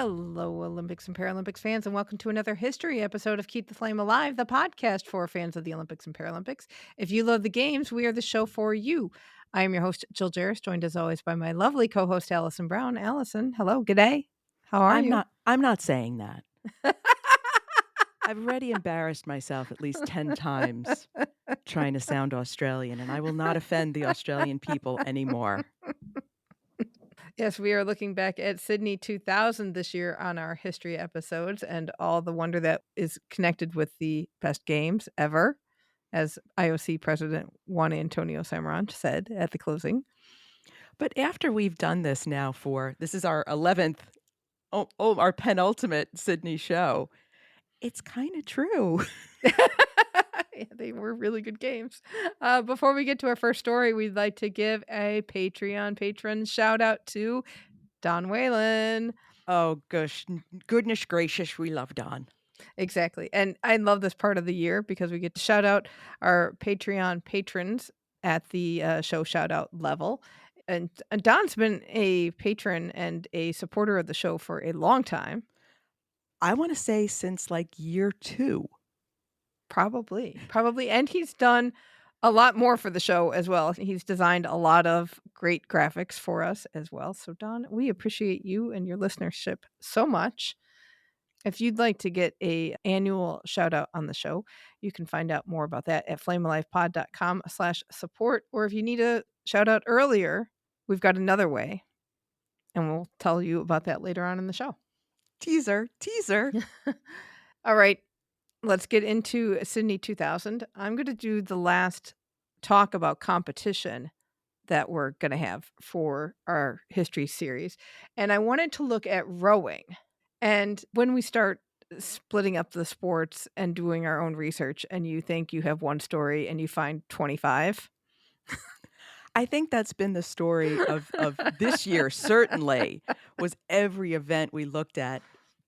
Hello, Olympics and Paralympics fans, and welcome to another history episode of Keep the Flame Alive, the podcast for fans of the Olympics and Paralympics. If you love the games, we are the show for you. I am your host, Jill Jaracz, joined as always by my lovely co-host, Alison Brown. Alison, hello, g'day. How are you? I'm not saying that. I've already embarrassed myself at least 10 times trying to sound Australian, and I will not offend the Australian people anymore. Yes, we are looking back at Sydney 2000 this year on our history episodes and all the wonder that is connected with the best games ever, as IOC President Juan Antonio Samaranch said at the closing. But after we've done this now this is our 11th, our penultimate Sydney show, it's kind of true. Yeah, they were really good games. Before we get to our first story, we'd like to give a Patreon patron shout out to Don Whalen. Oh, goodness gracious, we love Don. Exactly. And I love this part of the year because we get to shout out our Patreon patrons at the show shout out level. And Don's been a patron and a supporter of the show for a long time. I want to say since like year 2. Probably. And he's done a lot more for the show as well. He's designed a lot of great graphics for us as well. So Don, we appreciate you and your listenership so much. If you'd like to get a annual shout out on the show, you can find out more about that at flamealivepod.com/support. Or if you need a shout out earlier, we've got another way. And we'll tell you about that later on in the show. Teaser. All right. Let's get into Sydney 2000. I'm going to do the last talk about competition that we're going to have for our history series. And I wanted to look at rowing. And when we start splitting up the sports and doing our own research and you think you have one story and you find 25. I think that's been the story of this year, certainly, was every event we looked at,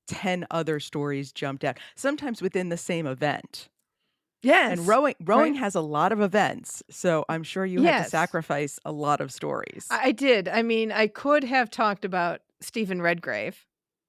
10 other stories jumped out, sometimes within the same event. Yes. And rowing right? has a lot of events, so I'm sure you had to sacrifice a lot of stories. I did. I mean, I could have talked about Stephen Redgrave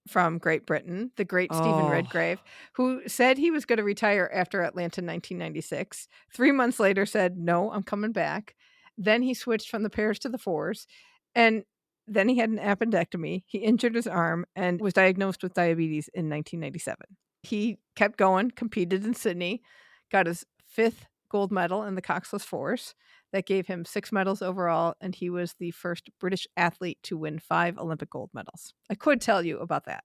from Great Britain, the great Stephen Redgrave, who said he was going to retire after Atlanta 1996. 3 months later said, no, I'm coming back. Then he switched from the pairs to the fours. And then he had an appendectomy. He injured his arm and was diagnosed with diabetes in 1997. He kept going, competed in Sydney, got his 5th gold medal in the coxless fours. That gave him 6 medals overall, and he was the first British athlete to win 5 Olympic gold medals. I could tell you about that.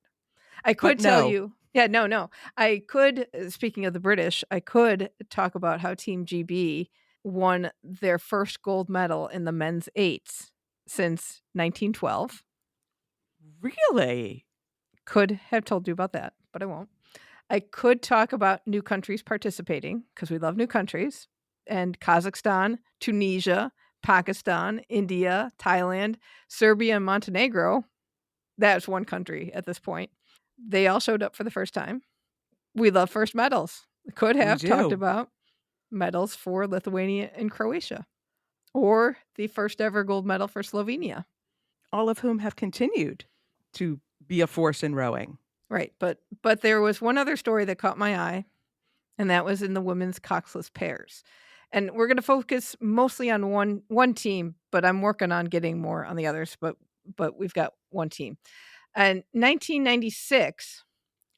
I could tell you. Yeah, no. I could, speaking of the British, I could talk about how Team GB won their first gold medal in the men's eights since 1912. Really? Could have told you about that, but I won't. I could talk about new countries participating because we love new countries. And Kazakhstan, Tunisia, Pakistan, India, Thailand, Serbia, and Montenegro. That's one country at this point. They all showed up for the first time. We love first medals. Could have talked about medals for Lithuania and Croatia, or the first ever gold medal for Slovenia. All of whom have continued to be a force in rowing. Right, but there was one other story that caught my eye, and that was in the women's coxless pairs. And we're going to focus mostly on one team, but I'm working on getting more on the others, but we've got one team. And 1996,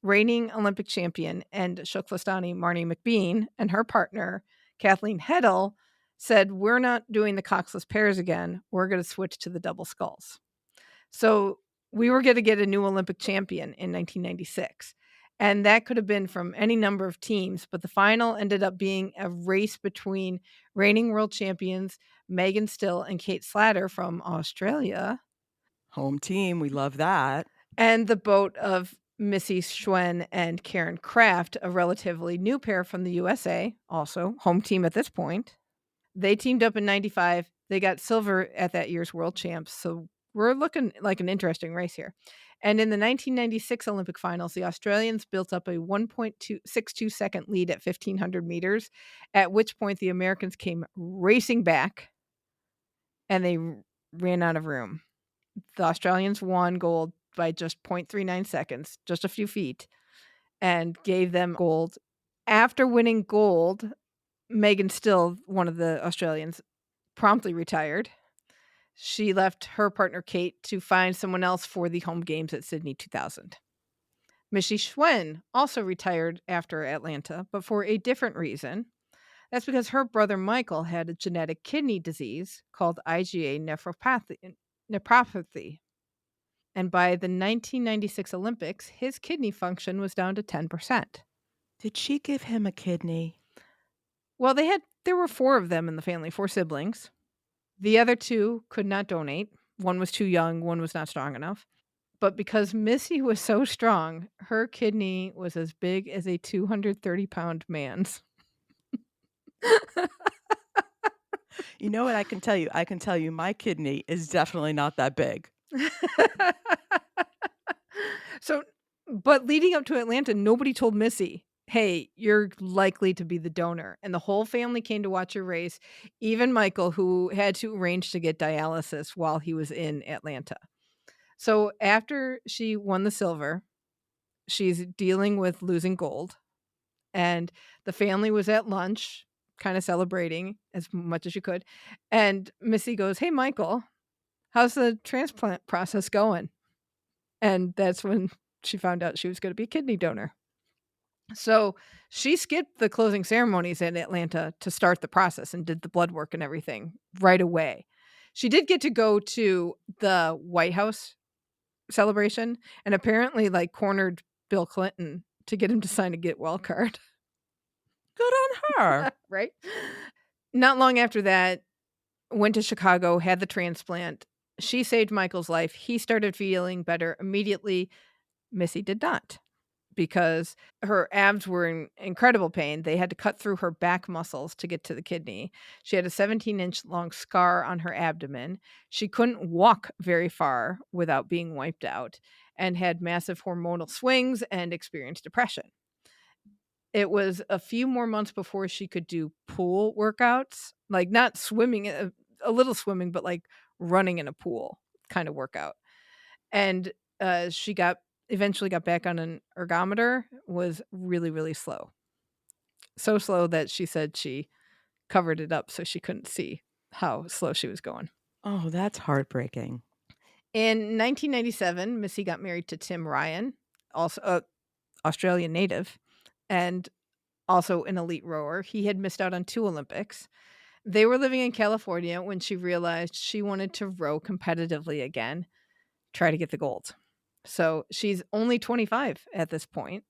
reigning Olympic champion and Shukflastani Marnie McBean and her partner, Kathleen Heddle, said, we're not doing the coxless pairs again. We're going to switch to the double sculls. So we were going to get a new Olympic champion in 1996. And that could have been from any number of teams, but the final ended up being a race between reigning world champions Megan Still and Kate Slatter from Australia. Home team, we love that. And the boat of Missy Schwen and Karen Kraft, a relatively new pair from the USA, also home team at this point. They teamed up in 95. They got silver at that year's world champs. So we're looking like an interesting race here. And in the 1996 Olympic finals, the Australians built up a 1.62 second lead at 1,500 meters, at which point the Americans came racing back and they ran out of room. The Australians won gold by just 0.39 seconds, just a few feet, and gave them gold. After winning gold, Megan Still, one of the Australians, promptly retired. She left her partner Kate to find someone else for the home games at Sydney 2000. Missy Schwen also retired after Atlanta, but for a different reason. That's because her brother Michael had a genetic kidney disease called IgA nephropathy. And by the 1996 Olympics, his kidney function was down to 10%. Did she give him a kidney? Well, there were 4 of them in the family, 4 siblings. The other 2 could not donate. One was too young, one was not strong enough. But because Missy was so strong, her kidney was as big as a 230-pound man's. You know what I can tell you? I can tell you my kidney is definitely not that big. So, but leading up to Atlanta, nobody told Missy, "Hey, you're likely to be the donor." And the whole family came to watch her race, even Michael, who had to arrange to get dialysis while he was in Atlanta. So, after she won the silver, she's dealing with losing gold, and the family was at lunch, kinda celebrating as much as you could, and Missy goes, "Hey, Michael, how's the transplant process going?" And that's when she found out she was gonna be a kidney donor. So, she skipped the closing ceremonies in Atlanta to start the process and did the blood work and everything right away. She did get to go to the White House celebration and apparently, like, cornered Bill Clinton to get him to sign a get well card. Good on her. Right? Not long after that, went to Chicago, had the transplant. She saved Michael's life. He started feeling better immediately. Missy did not, because her abs were in incredible pain. They had to cut through her back muscles to get to the kidney. She had a 17-inch long scar on her abdomen. She couldn't walk very far without being wiped out, and had massive hormonal swings and experienced depression. It was a few more months before she could do pool workouts, like, not swimming, a little swimming, but, like, running in a pool kinda workout. And, she eventually got back on an ergometer, was really, really slow. So slow that she said she covered it up so she couldn't see how slow she was going. Oh, that's heartbreaking. In 1997, Missy got married to Tim Ryan, also a Australian native, and also an elite rower. He had missed out on 2 Olympics. They were living in California when she realized she wanted to row competitively again, try to get the gold. So, she's only 25 at this point.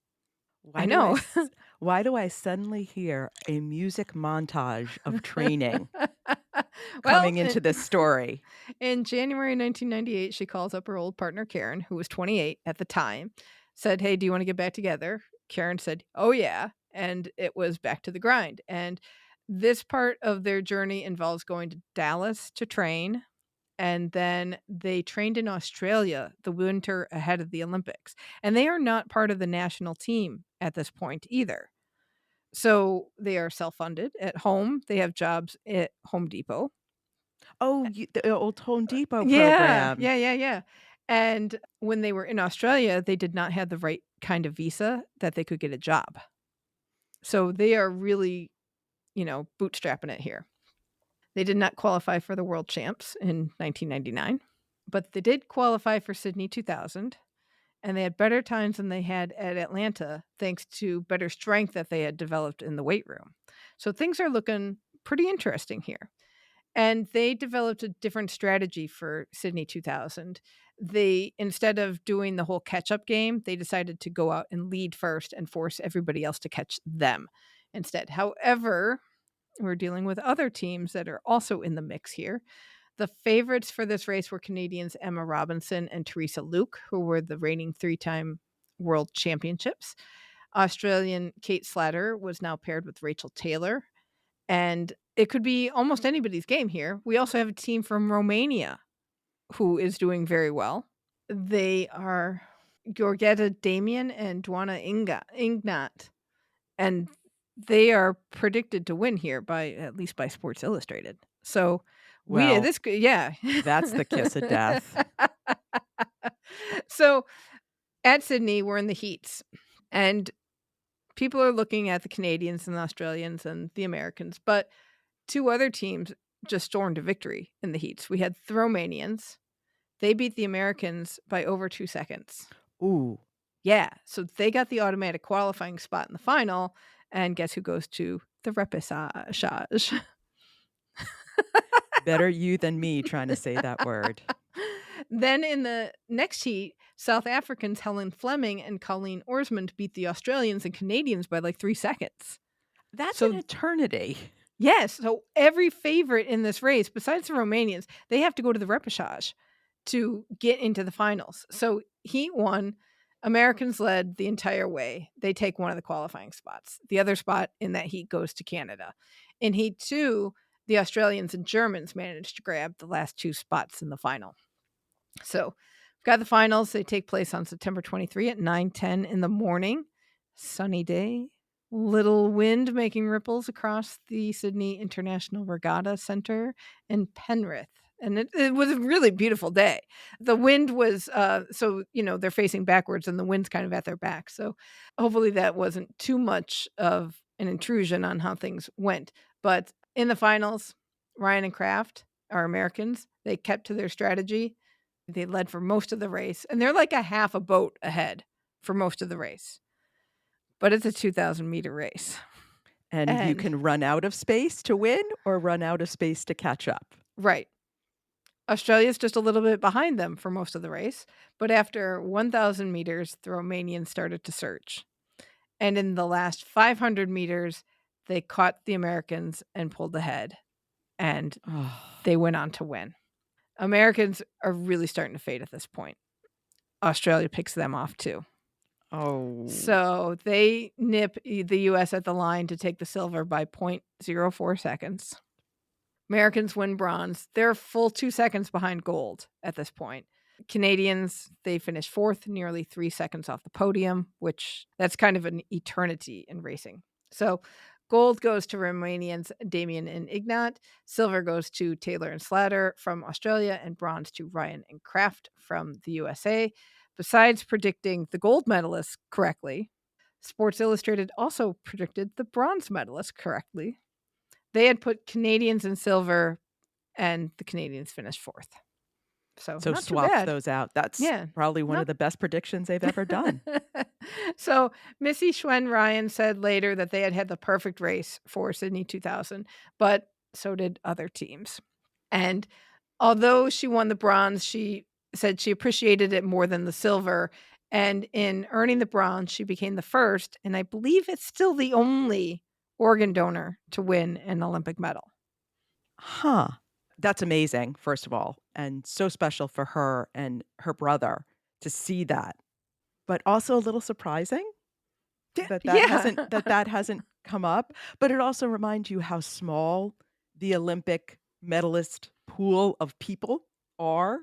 I Why do I know. s why do I suddenly hear a music montage of training Well, coming into this story? in January 1998, she calls up her old partner, Karen, who was 28 at the time, said, "Hey, do you wanna get back together?" Karen said, "Oh, yeah," and it was back to the grind, and this part of their journey involves going to Dallas to train, and then they trained in Australia the winter ahead of the Olympics, and they are not part of the national team at this point either. So, they are self-funded at home, they have jobs at Home Depot. Oh, you the old Home Depot Yeah, program. yeah, yeah, yeah, and when they were in Australia, they did not have the right kind of visa that they could get a job. So, they are really, bootstrapping it here. They did not qualify for the world champs in 1999, but they did qualify for Sydney 2000, and they had better times than they had at Atlanta thanks to better strength that they had developed in the weight room. So, things are looking pretty interesting here. And they developed a different strategy for Sydney 2000. They, instead of doing the whole catch-up game, they decided to go out and lead first and force everybody else to catch them instead. However, we're dealing with other teams that are also in the mix here. The favorites for this race were Canadians Emma Robinson and Teresa Luke, who were the reigning 3-time world championships. Australian Kate Slater was now paired with Rachel Taylor, and it could be almost anybody's game here. We also have a team from Romania who is doing very well. They are Georgeta Damian and Duana Ingnat, and they are predicted to win here by at least by Sports Illustrated. So we did Well, this, yeah. that's the kiss of death. So at Sydney, we're in the heats, and people are looking at the Canadians and the Australians and the Americans, but two other teams just stormed to victory in the heats. We had the Romanians. They beat the Americans by over 2 seconds. Ooh, Yeah, so they got the automatic qualifying spot in the final, and guess who goes to the repêchage? better you than me trying to say that word. Then in the next heat, South Africans Helen Fleming and Colleen Orsmond beat the Australians and Canadians by like 3 seconds. That's an So eternity. yes, so every favorite in this race, besides the Romanians, they have to go to the repêchage to get into the finals. So heat 1, Americans led the entire way. They take one of the qualifying spots. The other spot in that heat goes to Canada. In heat 2, the Australians and Germans managed to grab the last 2 spots in the final. So we've got the finals. They take place on September 23 at 9:10 in the morning. Sunny day. Little wind making ripples across the Sydney International Regatta Centre in Penrith. And it was a really beautiful day. The wind was, so, they're facing backwards and the wind's kind of at their back. So hopefully that wasn't too much of an intrusion on how things went. But in the finals, Ryan and Kraft, our Americans, they kept to their strategy. They led for most of the race, and they're like a half a boat ahead for most of the race. But it's a 2,000-meter race. And you can run out of space to win or run out of space to catch up. Right. Australia's just a little bit behind them for most of the race, but after 1,000 meters, the Romanians started to surge. And in the last 500 meters, they caught the Americans and pulled ahead, and they went on to win. Americans are really starting to fade at this point. Australia picks them off too. Oh. So they nip the US at the line to take the silver by 0.04 seconds. Americans win bronze. They're full 2 seconds behind gold at this point. Canadians, they finish 4th, nearly 3 seconds off the podium, which that's kind of an eternity in racing. So gold goes to Romanians Damien and Ignat. Silver goes to Taylor and Slatter from Australia, and bronze to Ryan and Kraft from the USA. Besides predicting the gold medalists correctly, Sports Illustrated also predicted the bronze medalists correctly. They had put Canadians in silver, and the Canadians finished 4th. So not too swap bad. those out. That's probably one of the best predictions they've ever done. So Missy Schwen-Ryan said later that they had the perfect race for Sydney 2000, but so did other teams. And although she won the bronze, she said she appreciated it more than the silver. And in earning the bronze, she became the first, and I believe it's still the only organ donor to win an Olympic medal. Huh. That's amazing, first of all, and so special for her and her brother to see that. But also a little surprising that hasn't come up. But it also reminds you how small the Olympic medalist pool of people are.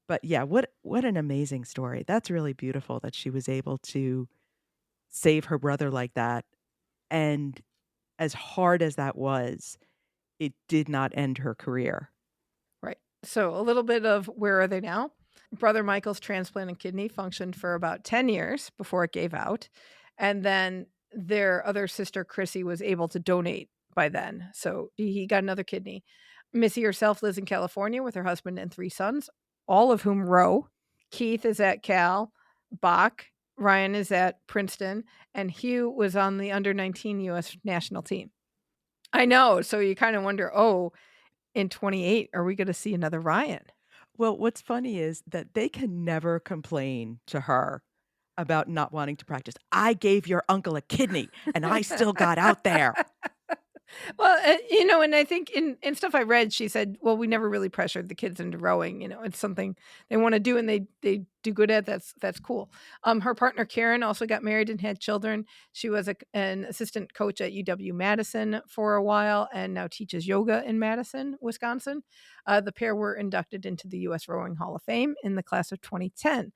But yeah, what an amazing story. That's really beautiful that she was able to save her brother like that. And as hard as that was, it did not end her career. Right. So a little bit of where are they now? Brother Michael's transplanted kidney functioned for about 10 years before it gave out. And then their other sister, Chrissy, was able to donate by then. So he got another kidney. Missy herself lives in California with her husband and 3 sons, all of whom row. Keith is at Cal, Bach, Ryan is at Princeton, and Hugh was on the under-19 U.S. national team. I know. So you kind of wonder, in 28, are we going to see another Ryan? Well, what's funny is that they can never complain to her about not wanting to practice. I gave your uncle a kidney and I still got out there. Well, and I think in stuff I read, she said, well, we never really pressured the kids into rowing. It's something they want to do and they do good at. That's cool. Her partner, Karen, also got married and had children. She was an assistant coach at UW-Madison for a while and now teaches yoga in Madison, Wisconsin. The pair were inducted into the U.S. Rowing Hall of Fame in the class of 2010.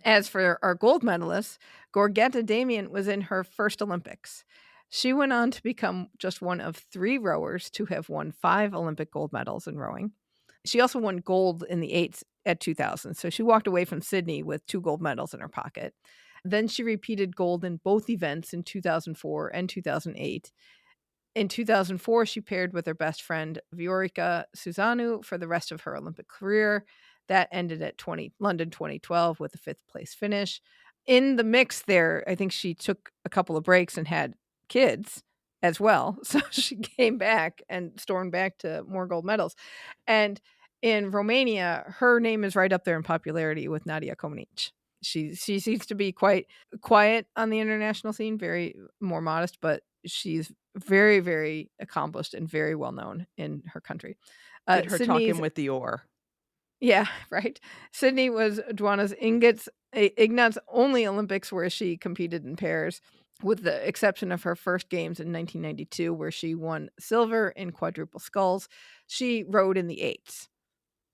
As for our gold medalists, Gorgetta Damien was in her first Olympics. She went on to become just one of 3 rowers to have won 5 Olympic gold medals in rowing. She also won gold in the eights at 2000, so she walked away from Sydney with 2 gold medals in her pocket. Then she repeated gold in both events in 2004 and 2008. In 2004, she paired with her best friend Viorica Susannou for the rest of her Olympic career. That ended at London 2012 with a 5th place finish. In the mix there, I think she took a couple of breaks and had kids as well. So she came back and stormed back to more gold medals. And in Romania, her name is right up there in popularity with Nadia Comaneci. She seems to be quite quiet on the international scene, very more modest, but she's very, very accomplished and very well known in her country. Get her Sydney's talking with the oar. Yeah, right. Sydney was Duana's Ignat's only Olympics where she competed in pairs, with the exception of her first games in 1992, where she won silver in quadruple sculls. She rowed in the eights,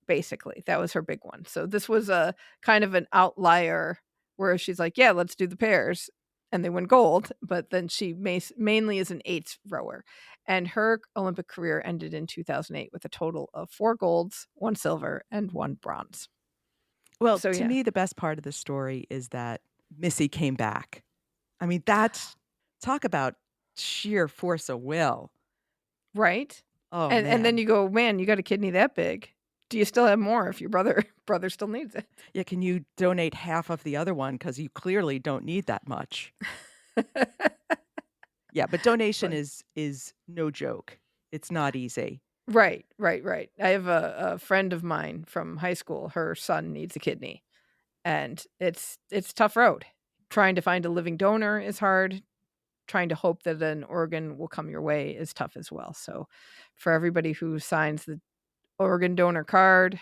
basically. That was her big one. So this was a kind of an outlier where she's like, yeah, let's do the pairs. And they win gold, but then she mainly is an eights rower. And her Olympic career ended in 2008 with a total of 4 golds, 1 silver, and 1 bronze. Well, So to yeah, me, the best part of the story is that Missy came back. I mean, talk about sheer force of will. right? Oh, And then man. you go, man, you got a kidney that big. Do you still have more if your brother still needs it? Yeah, can you donate half of the other one? Because you clearly don't need that much. Yeah, but donation But is no joke. It's not easy. right, right, right. I have a friend of mine from high school. Her son needs a kidney, and it's tough road. Trying to find a living donor is hard. Trying to hope that an organ will come your way is tough as well. So, for everybody who signs the organ donor card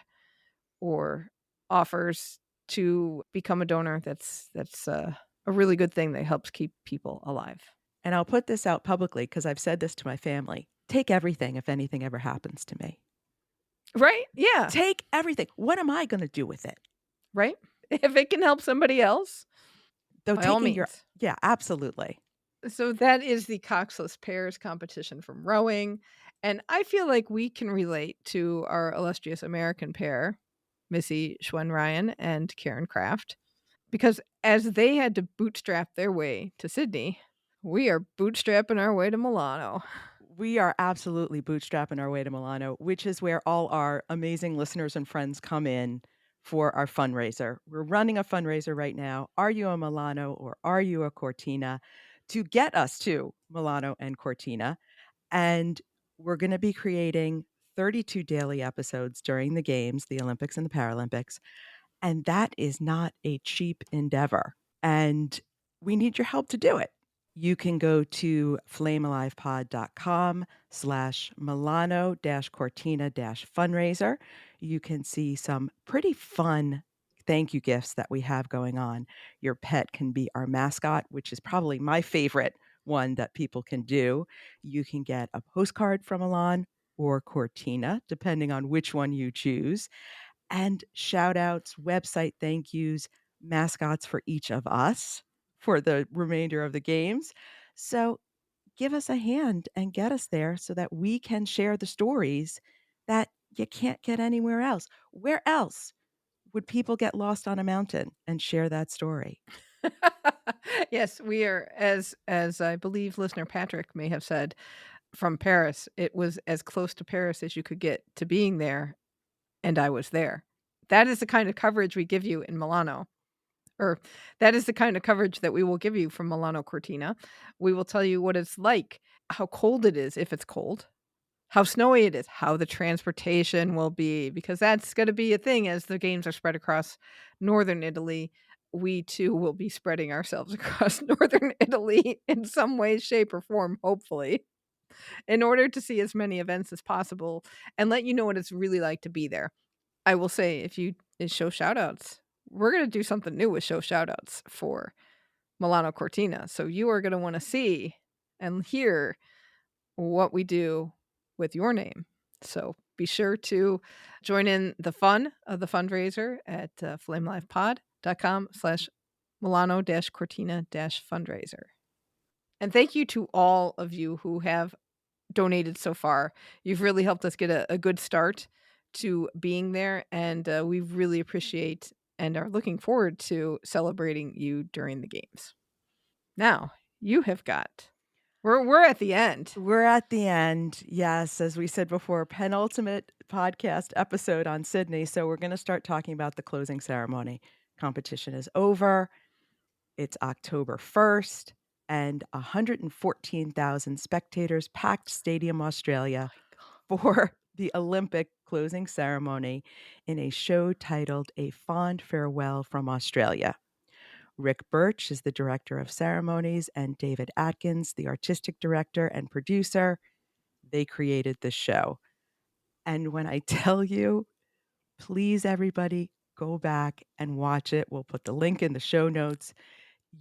or offers to become a donor, that's a really good thing that helps keep people alive. And I'll put this out publicly because I've said this to my family. Take everything if anything ever happens to me. Right? Yeah. Take everything. What am I gonna do with it? Right? If it can help somebody else, Though by all taking your means. Yeah, absolutely. So that is the coxless pairs competition from rowing. And I feel like we can relate to our illustrious American pair, Missy Schwen-Ryan and Karen Kraft, because as they had to bootstrap their way to Sydney, we are bootstrapping our way to Milano. We are absolutely bootstrapping our way to Milano, which is where all our amazing listeners and friends come in for our fundraiser. We're running a fundraiser right now. Are you a Milano or are you a Cortina? To get us to Milano and Cortina. And we're going to be creating 32 daily episodes during the games, the Olympics and the Paralympics. And that is not a cheap endeavor. And we need your help to do it. You can go to flamealivepod.com/Milano-Cortina-fundraiser. You can see some pretty fun thank you gifts that we have going on. Your pet can be our mascot, which is probably my favorite one that people can do. You can get a postcard from Milan or Cortina, depending on which one you choose, and shout outs, website thank yous, mascots for each of us for the remainder of the games. So give us a hand and get us there so that we can share the stories that you can't get anywhere else. Where else would people get lost on a mountain and share that story? Yes, we are, as I believe listener Patrick may have said, from Paris. It was as close to Paris as you could get to being there, and I was there. That is the kind of coverage we give you in Milano. Or that is the kind of coverage that we will give you from Milano Cortina. We will tell you what it's like, how cold it is if it's cold, how snowy it is, how the transportation will be, because that's going to be a thing as the games are spread across northern Italy. We too will be spreading ourselves across northern Italy in some way, shape, or form, hopefully, in order to see as many events as possible and let you know what it's really like to be there. I will say, if you show shoutouts, we're going to do something new with show shoutouts for Milano Cortina. So you are going to want to see and hear what we do with your name. So be sure to join in the fun of the fundraiser at flamelifepod.com/Milano-Cortina-fundraiser. And thank you to all of you who have donated so far. You've really helped us get a good start to being there, and we really appreciate and are looking forward to celebrating you during the games. Now, you have got we're at the end. We're at the end. Yes, as we said before, penultimate podcast episode on Sydney. So we're going to start talking about the closing ceremony. Competition is over. It's October 1st, and 114,000 spectators packed Stadium Australia for the Olympic closing ceremony in a show titled A Fond Farewell from Australia. Rick Birch is the director of ceremonies, and David Atkins, the artistic director and producer. They created this show. And when I tell you, please, everybody, go back and watch it. We'll put the link in the show notes.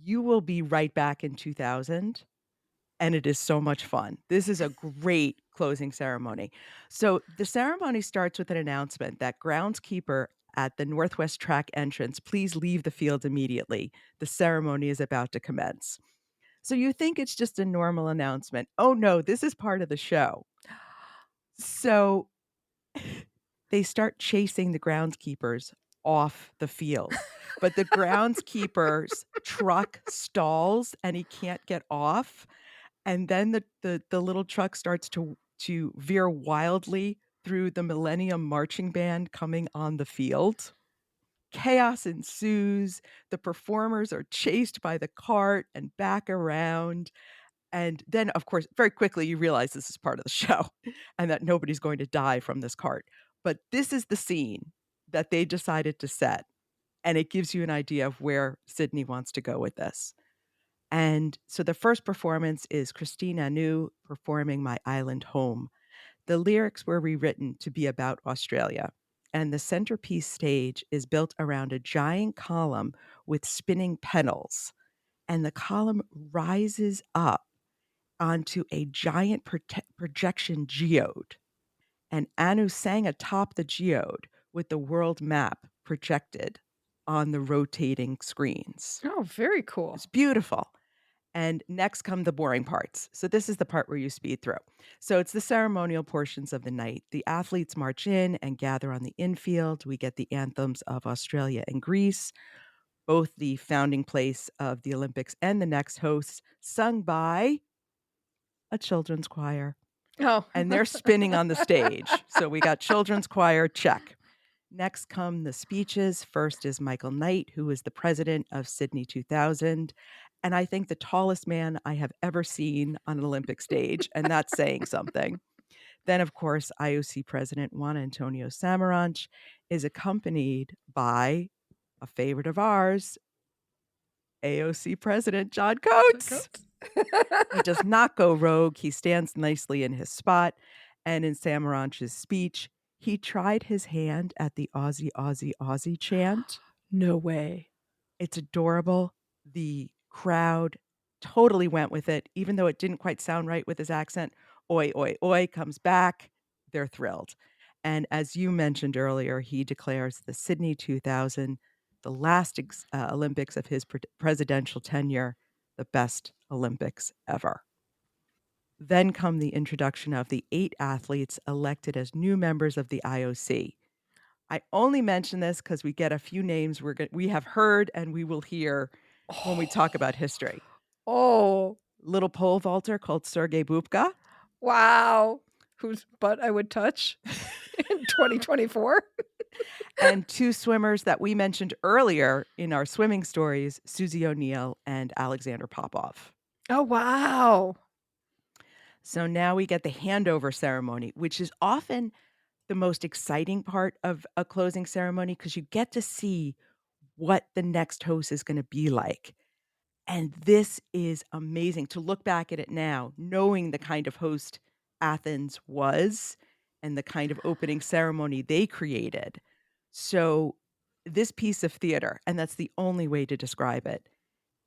You will be right back in 2000, and it is so much fun. This is a great closing ceremony. So the ceremony starts with an announcement that groundskeeper at the Northwest Track entrance, please leave the field immediately. The ceremony is about to commence. So you think it's just a normal announcement. Oh no, this is part of the show. So they start chasing the groundskeepers off the field, but the groundskeeper's truck stalls and he can't get off. And then the little truck starts to veer wildly through the Millennium Marching Band coming on the field. Chaos ensues. The performers are chased by the cart and back around. And then, of course, very quickly, you realize this is part of the show and that nobody's going to die from this cart. But this is the scene that they decided to set. And it gives you an idea of where Sydney wants to go with this. And so the first performance is Christine Anu performing My Island Home. The lyrics were rewritten to be about Australia, and the centerpiece stage is built around a giant column with spinning pedals, and the column rises up onto a giant projection geode. And Anu sang atop the geode with the world map projected on the rotating screens. Oh, very cool. It's beautiful. And next come the boring parts. So this is the part where you speed through. So it's the ceremonial portions of the night. The athletes march in and gather on the infield. We get the anthems of Australia and Greece, both the founding place of the Olympics and the next hosts, sung by a children's choir. Oh. And they're spinning on the stage. So we got children's choir, check. Next come the speeches. First is Michael Knight, who is the president of Sydney 2000. And I think the tallest man I have ever seen on an Olympic stage, and that's saying something. Then, of course, IOC President Juan Antonio Samaranch is accompanied by a favorite of ours, AOC President John Coates. He does not go rogue. He stands nicely in his spot. And in Samaranch's speech, he tried his hand at the Aussie, Aussie, Aussie chant. No way. It's adorable. The crowd totally went with it, even though it didn't quite sound right with his accent. Oi, oi, oi comes back. They're thrilled. And as you mentioned earlier, he declares the Sydney 2000, the last Olympics of his presidential tenure, the best Olympics ever. Then come the introduction of the 8 athletes elected as new members of the IOC. I only mention this because we get a few names we have heard and we will hear when we talk about history. Oh, Little pole vaulter called Sergei Bubka. wow. Whose butt I would touch in 2024. And 2 swimmers that we mentioned earlier in our swimming stories, Susie O'Neill and Alexander Popov. Oh, wow. So now we get the handover ceremony, which is often the most exciting part of a closing ceremony because you get to see what the next host is going to be like. And this is amazing to look back at it now, knowing the kind of host Athens was and the kind of opening ceremony they created. So, this piece of theater, and that's the only way to describe it,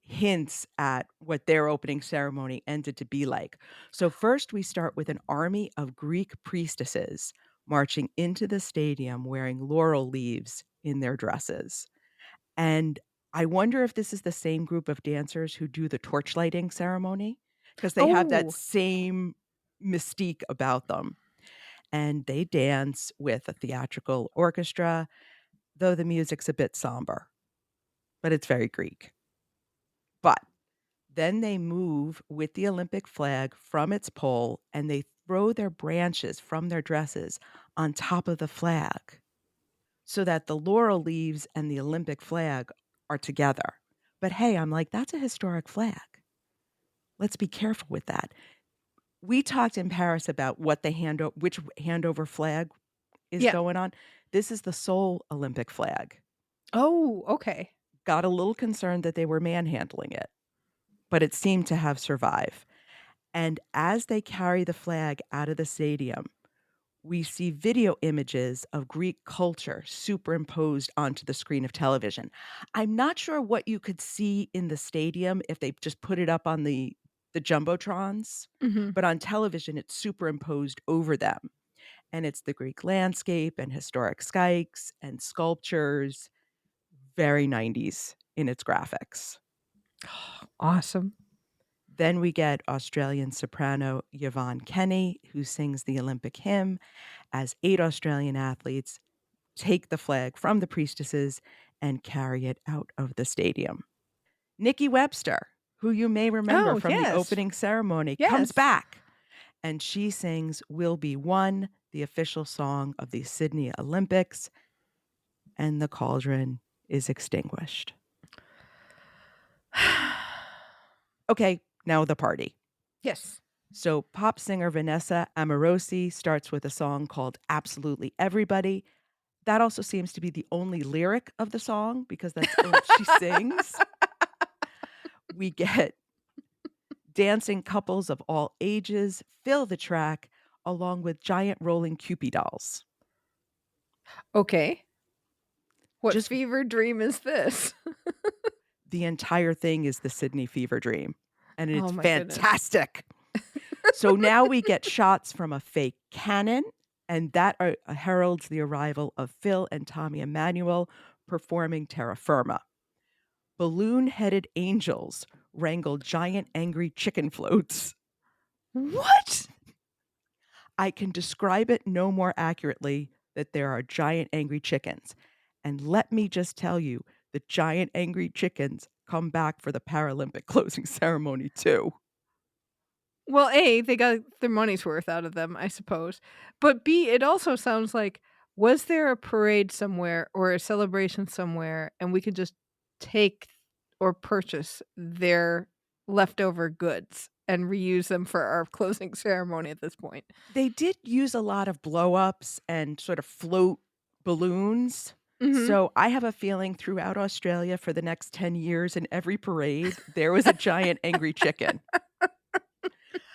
hints at what their opening ceremony ended to be like. So, first, we start with an army of Greek priestesses marching into the stadium wearing laurel leaves in their dresses. And I wonder if this is the same group of dancers who do the torch lighting ceremony, because they have that Oh, same mystique about them. And they dance with a theatrical orchestra, though the music's a bit somber, but it's very Greek. But then they move with the Olympic flag from its pole and they throw their branches from their dresses on top of the flag so that the laurel leaves and the Olympic flag are together. But hey, I'm like, that's a historic flag. Let's be careful with that. We talked in Paris about what the which handover flag is yeah. going on. This is the Seoul Olympic flag. Oh, okay. Got a little concerned that they were manhandling it, but it seemed to have survived. And as they carry the flag out of the stadium, we see video images of Greek culture superimposed onto the screen of television. I'm not sure what you could see in the stadium if they just put it up on the jumbotrons, Mhm. but on television it's superimposed over them. And it's the Greek landscape and historic skykes and sculptures, very 90s in its graphics. Awesome. Then we get Australian soprano Yvonne Kenny, who sings the Olympic hymn as 8 Australian athletes take the flag from the priestesses and carry it out of the stadium. Nikki Webster, who you may remember Oh, from the yes. opening ceremony, comes Yes. back and she sings Will Be One, the official song of the Sydney Olympics, and the cauldron is extinguished. Okay, now the party. Yes. So, pop singer Vanessa Amorosi starts with a song called Absolutely Everybody. That also seems to be the only lyric of the song because that's all she sings. We get dancing couples of all ages fill the track along with giant rolling Kewpie dolls. Okay. What Just fever dream is this? the entire thing is the Sydney fever dream, and Oh it's my goodness. fantastic. So now we get shots from a fake cannon, and that heralds the arrival of Phil and Tommy Emmanuel performing Terra Firma. Balloon-headed angels wrangle giant angry chicken floats. What? I can describe it no more accurately that there are giant angry chickens. And let me just tell you, the giant angry chickens come back for the Paralympic closing ceremony too. Well, A, they got their money's worth out of them, I suppose. But B, it also sounds like, was there a parade somewhere or a celebration somewhere and we could just take or purchase their leftover goods and reuse them for our closing ceremony at this point? They did use a lot of blow ups and sort of float balloons. Mhm. So I have a feeling throughout Australia for the next 10 years in every parade, there was a giant angry chicken.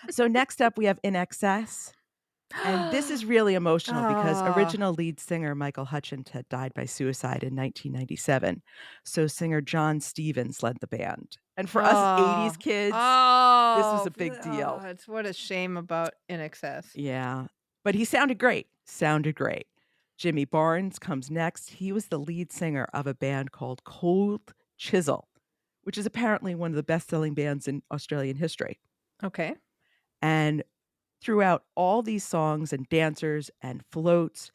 So next up, we have In Excess. And this is really emotional because Ah. original lead singer Michael Hutchence had died by suicide in 1997. So singer John Stevens led the band. And for us 80s Oh. kids, this was Oh, a big deal. it's what a shame about In Excess. Yeah. But he sounded great. Sounded great. Jimmy Barnes comes next. He was the lead singer of a band called Cold Chisel, which is apparently one of the best-selling bands in Australian history. Okay. And throughout all these songs and dancers and floats,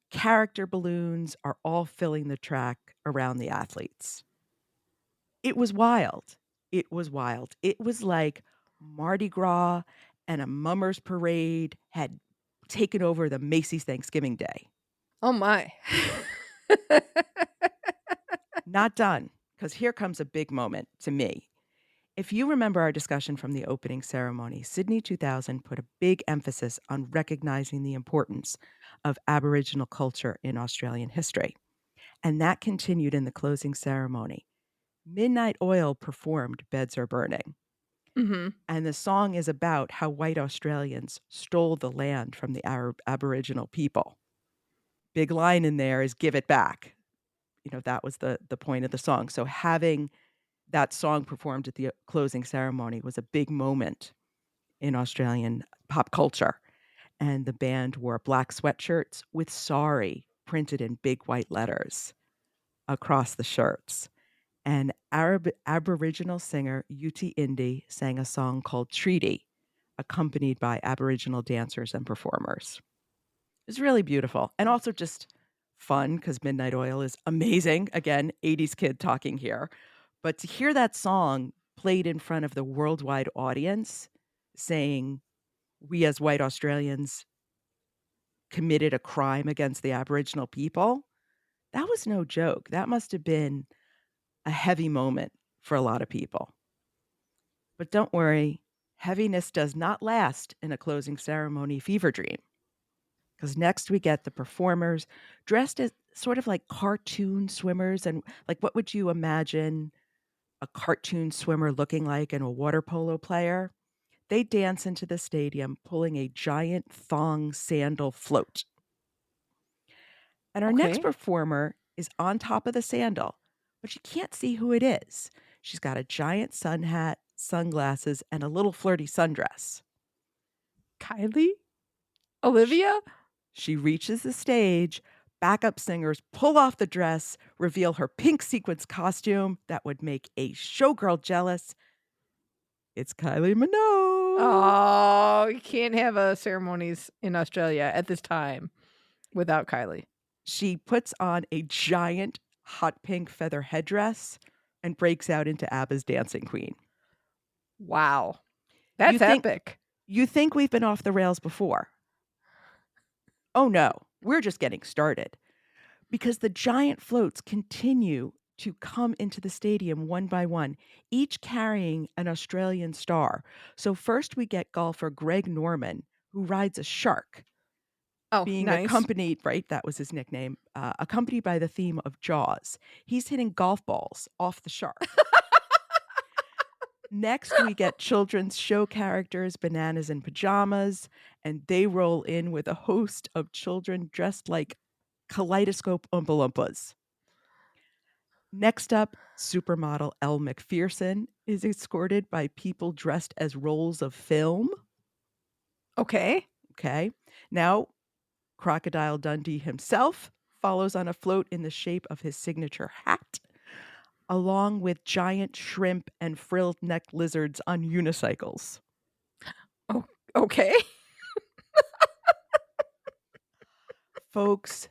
character balloons are all filling the track around the athletes. It was wild. It was wild. It was like Mardi Gras and a mummers parade had taken over the Macy's Thanksgiving Day. Oh my. Not done, because here comes a big moment to me. If you remember our discussion from the opening ceremony, Sydney 2000 put a big emphasis on recognizing the importance of Aboriginal culture in Australian history. And that continued in the closing ceremony. Midnight Oil performed Beds Are Burning. Mhm. And the song is about how white Australians stole the land from the Aboriginal people. Big line in there is give it back. That was the point of the song. So having that song performed at the closing ceremony was a big moment in Australian pop culture. And the band wore black sweatshirts with sorry printed in big white letters across the shirts. and Aboriginal singer Uti Indi sang a song called Treaty, accompanied by Aboriginal dancers and performers. It's really beautiful and also just fun because Midnight Oil is amazing. Again, 80s kid talking here. But to hear that song played in front of the worldwide audience saying, we as white Australians committed a crime against the Aboriginal people, that was no joke. That must have been a heavy moment for a lot of people. But don't worry, heaviness does not last in a closing ceremony fever dream. Because next we get the performers dressed as sort of like cartoon swimmers. And like, what would you imagine a cartoon swimmer looking like and a water polo player? They dance into the stadium pulling a giant thong sandal float. And our next Okay. performer is on top of the sandal, but you can't see who it is. She's got a giant sun hat, sunglasses, and a little flirty sundress. Kylie? Sh- Olivia? She reaches the stage. Backup singers pull off the dress, reveal her pink sequins costume that would make a showgirl jealous. It's Kylie Minogue. Oh, you can't have a ceremonies in Australia at this time without Kylie. She puts on a giant hot pink feather headdress and breaks out into ABBA's Dancing Queen. Wow. You That's think epic. you think we've been off the rails before? Oh no, we're just getting started. Because the giant floats continue to come into the stadium one by one, each carrying an Australian star. So first we get golfer Greg Norman, who rides a shark, Oh, being nice. accompanied, right? That was his nickname, accompanied by the theme of Jaws. He's hitting golf balls off the shark. Next, we get children's show characters, Bananas in Pajamas, and they roll in with a host of children dressed like kaleidoscope Oompa Loompas. Next up, supermodel Elle Macpherson is escorted by people dressed as rolls of film. Okay. Okay. Now, Crocodile Dundee himself follows on a float in the shape of his signature hat, along with giant shrimp and frilled neck lizards on unicycles. Oh, okay. Folks,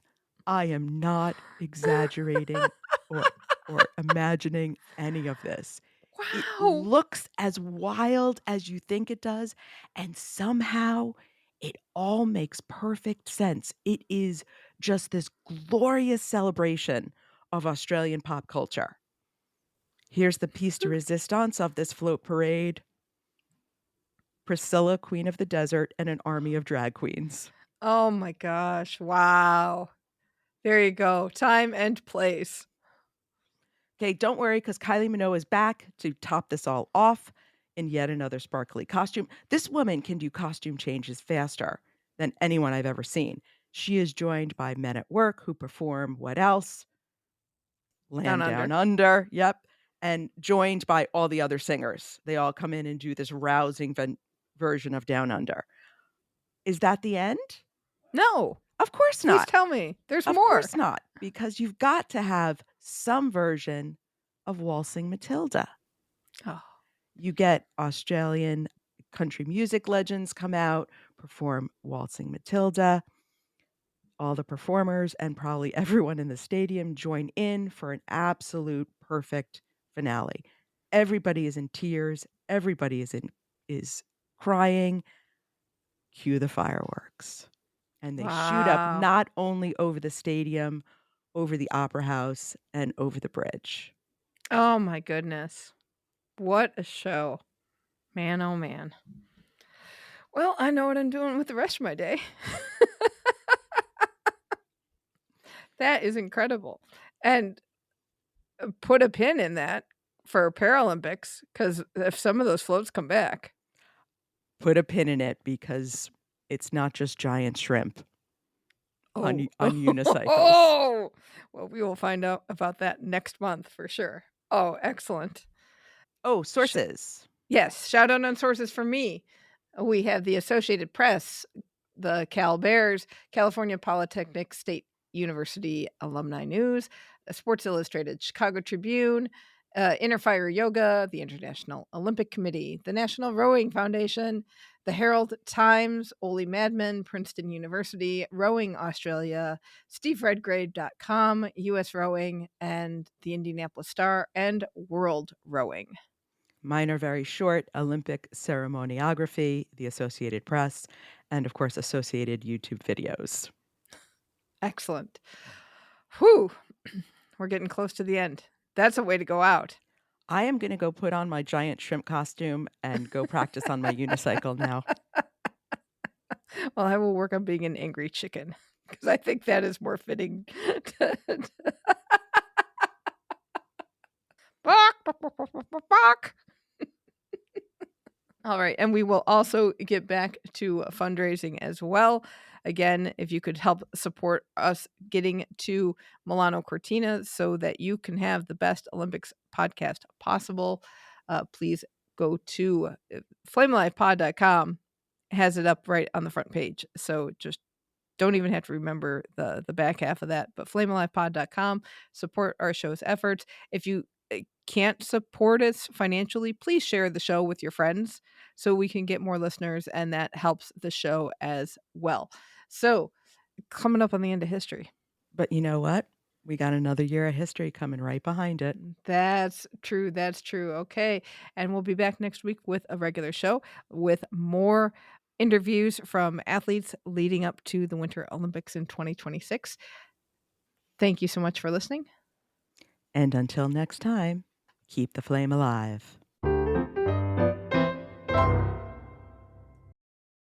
I am not exaggerating or imagining any of this. It Wow. looks as wild as you think it does, and somehow it all makes perfect sense. It is just this glorious celebration of Australian pop culture. Here's the piece de resistance of this float parade: Priscilla, Queen of the Desert, and an army of drag queens. Oh my gosh. Wow. There you go. Time and place. Okay, don't worry, because Kylie Minogue is back to top this all off in yet another sparkly costume. This woman can do costume changes faster than anyone I've ever seen. She is joined by men at work who perform what else? Down Land Down under. Under. Yep. And joined by all the other singers. They all come in and do this rousing version of Down Under. Is that the end? No. Of course Please not. tell me. There's Of more. course not, because you've got to have some version of Waltzing Matilda. Oh. You get Australian country music legends come out, perform Waltzing Matilda. All the performers and probably everyone in the stadium join in for an absolute perfect finale. Everybody is in tears. Everybody is crying. Cue the fireworks. And they shoot up Wow. not only over the stadium, over the opera house, and over the bridge. Oh my goodness. What a show. Man, oh man. Well, I know what I'm doing with the rest of my day. That is incredible. And put a pin in that for Paralympics, because if some of those floats come back. Put a pin in it because it's not just giant shrimp Oh. on unicycles. Oh. Well, we will find out about that next month for sure. Oh, excellent. Oh, Sh sources. Yes, shout out on sources from me. We have the Associated Press, the Cal Bears, California Polytechnic State University Alumni News, Sports Illustrated, Chicago Tribune, Inner Fire Yoga, the International Olympic Committee, the National Rowing Foundation, the Herald Times, Ole Madman, Princeton University, Rowing Australia, steveredgrave.com, US Rowing, and the Indianapolis Star, and World Rowing. Mine are very short: Olympic Ceremoniography, the Associated Press, and of course, associated YouTube videos. Excellent. Whew. We're getting close to the end. That's a way to go out. I am gonna go put on my giant shrimp costume and go practice on my unicycle now. Well, I will work on being an angry chicken because I think that is more fitting. Bark, bark, bark, bark, bark, bark, bark. All right, and we will also get back to fundraising as well. Again, if you could help support us getting to Milano Cortina so that you can have the best Olympics podcast possible, please go to flamealivepod.com. Has it up right on the front page. So just don't even have to remember the back half of that, but flamealivepod.com. Support our show's efforts. If you can't support us financially, please share the show with your friends so we can get more listeners, and that helps the show as well. So, coming up on the end of history. But you know what? We got another year of history coming right behind it. That's true. That's true. Okay. And we'll be back next week with a regular show with more interviews from athletes leading up to the Winter Olympics in 2026. Thank you so much for listening. And until next time, keep the flame alive.